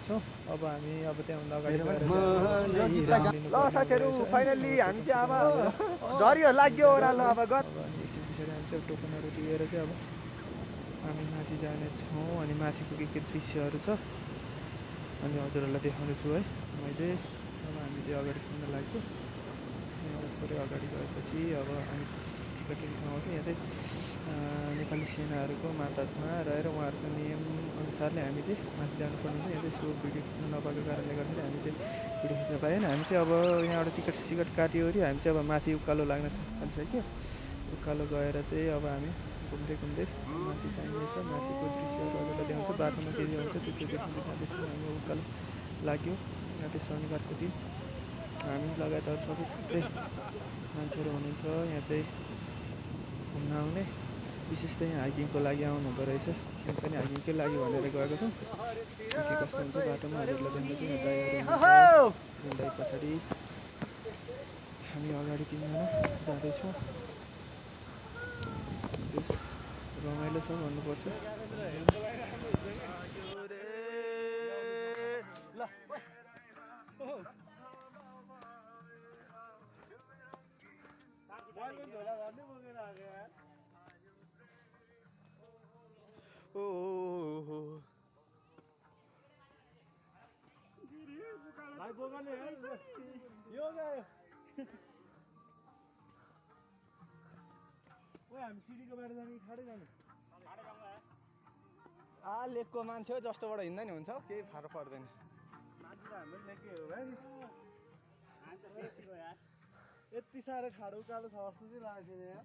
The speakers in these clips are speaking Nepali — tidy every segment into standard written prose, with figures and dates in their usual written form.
जाँदैछौँ। अब हामी त्यहाँभन्दा अगाडि ल साथीहरू फाइनल्ली हामी चाहिँ अब झरीहरू लाग्यो ओह्रालो अब अनि एकछिन पछाडि हामी चाहिँ टोकनहरू लिएर चाहिँ अब हामी माथि जानेछौँ। अनि माथिको के दृश्यहरू छ अनि हजुरहरूलाई देखाउनेछु है मैले। अब हामी चाहिँ अगाडि पुग्न लाग्यो। यहाँ थोरै अगाडि गएपछि अब हामी टिकट ठाउँमा चाहिँ यहाँ चाहिँ नेपाली सेनाहरूको मातहतमा रहेर उहाँहरूको नियम अनुसारले हामी चाहिँ माथि जानुपर्ने हुन्छ। यहाँ चाहिँ सो भिडियो खिच्नु नपाएको कारणले गर्दाखेरि हामी चाहिँ भिडियो खिच्न पाएन। हामी चाहिँ अब यहाँबाट टिकट काट्यो हामी चाहिँ अब माथि उकालो लाग्न थालिसक्यो। उकालो गएर चाहिँ अब हामी घुम्दै माथि जाइनेछ। माथिको दृश्यहरू हजुरलाई देखाउँछ। बाटोमा के हुन्छ त्यो देख्दै जाँदैछौँ। हामी उकालो लाग्यो। यहाँ चाहिँ शनिबारको दिन हामी लगायत अरू सबै थुप्रै मान्छेहरू हुनुहुन्छ यहाँ चाहिँ घुम्न आउने। विशेष त यहाँ हाइकिङको लागि आउनु हुँदो रहेछ। हामी पनि हाइकिङकै लागि भनेर गएको छौँ। के कस्तो हुन्छ बाटोमा हजुरलाई देख्दै दाइहरू हुँदै पछाडि हामी अगाडि 3 जना जाँदैछौँ। रमाइलो छ भन्नुपर्छ। लेकको मान्छे हो जस्तोबाट हिँड्दा नि हुन्छ केही फरक पर्दैन। यति साह्रो ठाडो उकालो छ जस्तो चाहिँ लाग्छ यहाँ।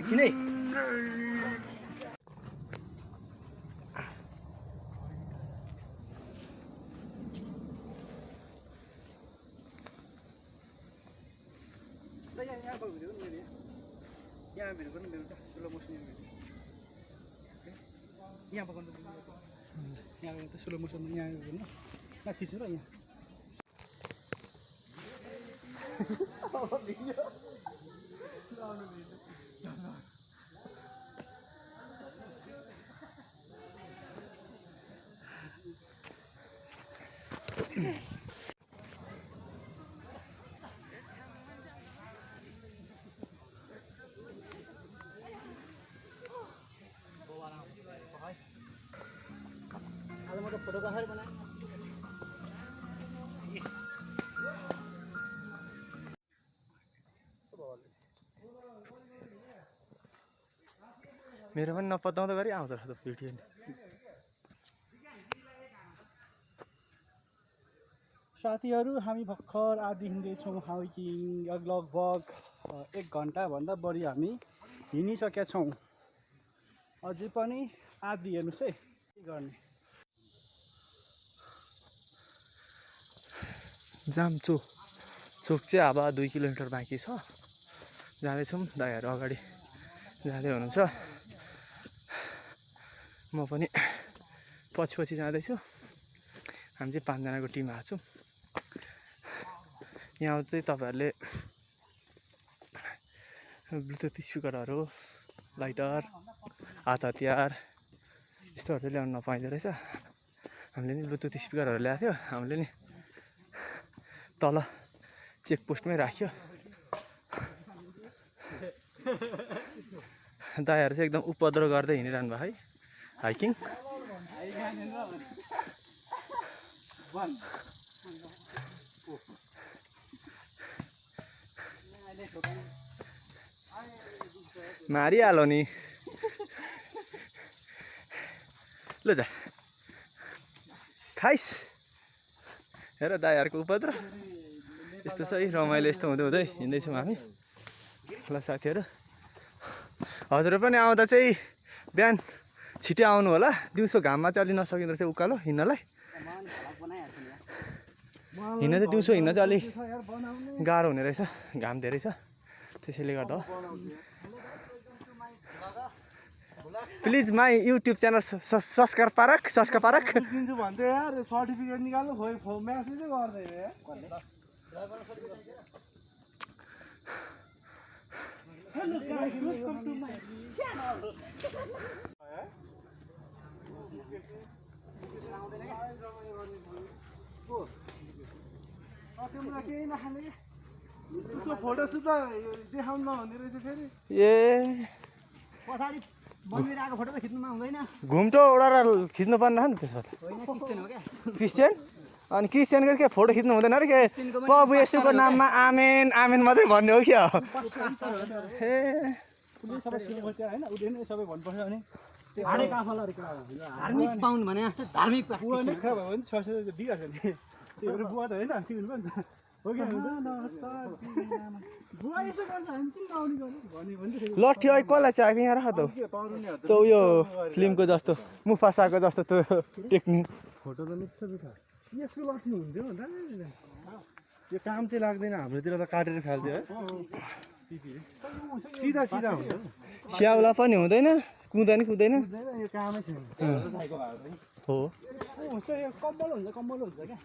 किनै यहाँ भिडियो गर्नु बेलुका स्लो मोसन यहाँ पकाउनु यहाँ त स्लो मोसन यहाँ गर्नु यहाँ खिच्नु र यहाँ आज म त फोटोग्राफर बनाएँ। मेरो पनि नपत्याउँदो गरी आउँछ त भिडियो नि। साथीहरू हामी भर्खर आदि हिँड्दैछौँ हाइकिङ। लगभग 1 घन्टाभन्दा बढी हामी हिँडिसकेका छौँ। अझै पनि आदि हेर्नुहोस् है के गर्ने। जाम्चो चोक चाहिँ अब 2 किलोमिटर बाँकी छ। जाँदैछौँ दाइहरू अगाडि जाँदै हुनुहुन्छ। म पनि पछि जाँदैछु। हामी चाहिँ 5 जनाको टिम आएको छौँ। यहाँ चाहिँ तपाईँहरूले ब्लुटुथ स्पिकरहरू लाइटर हात हतियार यस्तोहरू ल्याउनु नपाइँदो रहेछ। हामीले नि ब्लुटुथ स्पिकरहरू ल्याएको थियो। हामीले नि तल चेकपोस्टमै राख्यो। दाइहरू चाहिँ एकदम उपद्रो गर्दै हिँडिरहनु भयो है हाइकिङ। मारिहाल्यो नि ल जा खाइस। हेर दाइहरूको उपद्रो यस्तो छ है। रमाइलो यस्तो हुँदै हिँड्दैछौँ हामी। ल साथीहरू हजुर पनि आउँदा चाहिँ बिहान छिटै आउनु होला। दिउँसो घाममा चाहिँ अलि नसकिँदो रहेछ उकालो हिँड्नलाई। हिँड्न चाहिँ दिउँसो हिँड्न चाहिँ अलि गाह्रो हुने रहेछ। घाम धेरै छ त्यसैले गर्दा please my YouTube channel subscribe park दिन्छु भन्थ्यो यार सर्टिफिकेट निकाल्नु खोइ म्यासेजै गर्दैन यार केही नखाने उसको फोटो सुट देखाउनु नहुने रहेछ फेरि ए पछाडि मन्दिर आएको फोटो त खिच्नुमा हुँदैन घुम्टो उडाएर खिच्नु पर्ने नि त्यसो होइन क्रिस्चियन हो क्या क्रिस्चियन अनि क्रिस्चियनको के फोटो खिच्नु हुँदैन अरे के प्रभु येशूको नाममा आमेन आमेन मात्रै भन्ने हो क्या ए उसले सबै सुन्नु खोज्यो होइन उसले नै सबै भन्नुपर्छ अनि हाडे काफलहरू कुरा हो धार्मिक पाउनु भने जस्तो धार्मिक बुवा नै खा भयो भने 600 दिइहाल्छ नि त्यही भएर बुवा त होइन तिमी पनि त हो कि नमस्कार बुवा यसो गर्छ हामी किन आउने गर्नु भन्यो भने लट्ठी अहिले कसलाई चाहिएको यहाँ राख त त्यो उयो फिल्मको जस्तो मुफासाको जस्तो त्यो टेक्निक फोटो त मिठो मिठो यसको लट्ठी हुन्थ्यो यो काम चाहिँ लाग्दैन हाम्रोतिर त काटेर फाल्थ्यो है सिधा सिधा हुन्छ स्याउला पनि हुँदैन कुदैन यो कामै छैन हो हुन्छ यो कम्बल हुन्छ क्या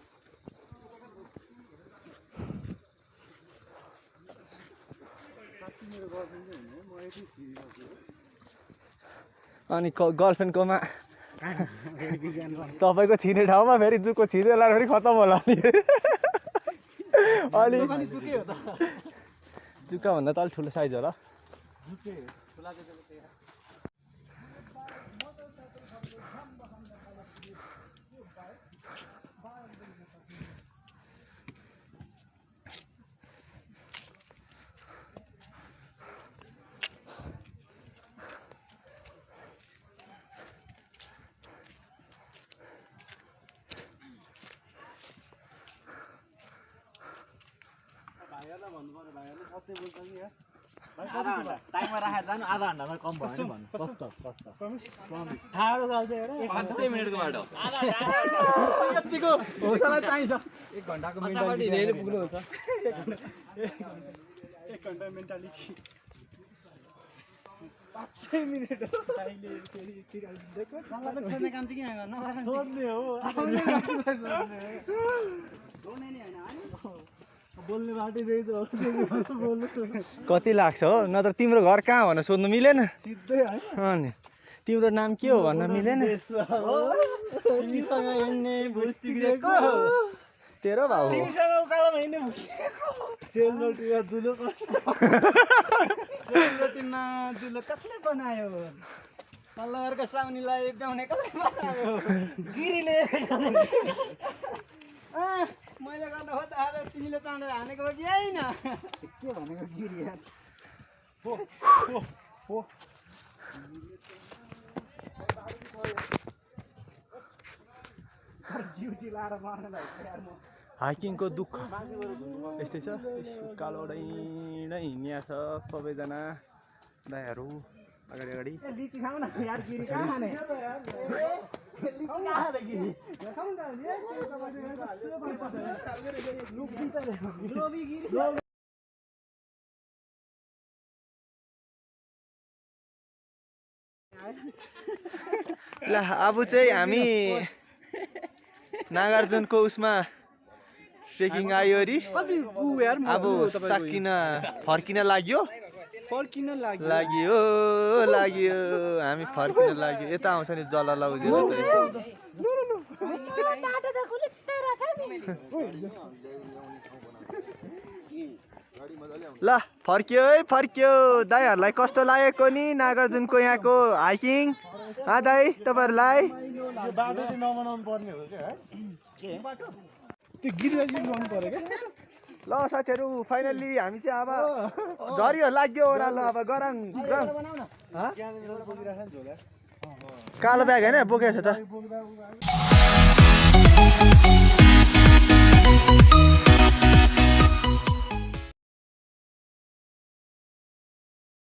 अनि गर्लफ्रेन्डकोमा तपाईँको छिर्ने ठाउँमा फेरि जुको छिर्दै लाएर फेरि खतम होला नि अलि जुका भन्दा त अलिक ठुलो साइज होला टाइममा राखेर जानु आधा घन्टामा कम भयो भने भन्नु ठाडो जान्छ हेर 5 मिनेटको बाटो यतिको होसला चाहिन्छ 1 घन्टाको मेन्टालिटी लिएर पुग्नु हुन्छ 1 घन्टा मेन्टालिटी 5 मिनेट अहिले फेरि देखो मलाई छोड्ने काम चाहिँ किन गर्नु सोध्ने हो सोध्ने नि हैन बोल्ने बाटै रहेछ बोल्नु कति लाग्छ हो नत्र तिम्रो घर कहाँ भनेर सोध्नु मिलेन सिधै हैन अनि तिम्रो नाम के हो भन्न मिलेन तिमीसँग हिँड्ने भुस तिग्रेको तेरो भाउ हो तिमीसँग उकालोमा हिँड्ने भुस सेलरोटीमा दुलो सेलरोटीमा दुलो कसले बनायो कलरको साउनीलाई ब्याउने कसले बनायो गिरीले मैले गर्दा खोज्दा आज तिमीले चाँडो हानेको हो कि होइन के भनेको गिरी यार हो ड्युटी लाएर मार्नलाई यार म हाइकिङको दुःख यस्तै छ कालो नै हिँड्या छ सबैजना दाइहरू अगाडि अगाडि लिची खाऊ न यार गिरी कहाँ खाने लिची कहाँ खाने गिरी खाऊ न ल अब चाहिँ हामी नागार्जुनको उसमा ट्रेकिङ आयो अरे अब साकिन फर्किन लाग्यो हामी फर्किन लाग्यो यता आउँछ नि जला लाउजे ल फर्क्यो दाइहरूलाई कस्तो लागेको नि नागार्जुनको यहाँको हाइकिङ दाइ तपाईँहरूलाई बाटो चाहिँ नबनाउनु पर्ने हो क्या त्यो गिरिराज युज गर्नु पर्यो क्या ल साथीहरू फाइनल्ली हामी चाहिँ अब झरियो लाग्यो ओह्रालो अब गरम कालो ब्याग होइन बोकेको छ त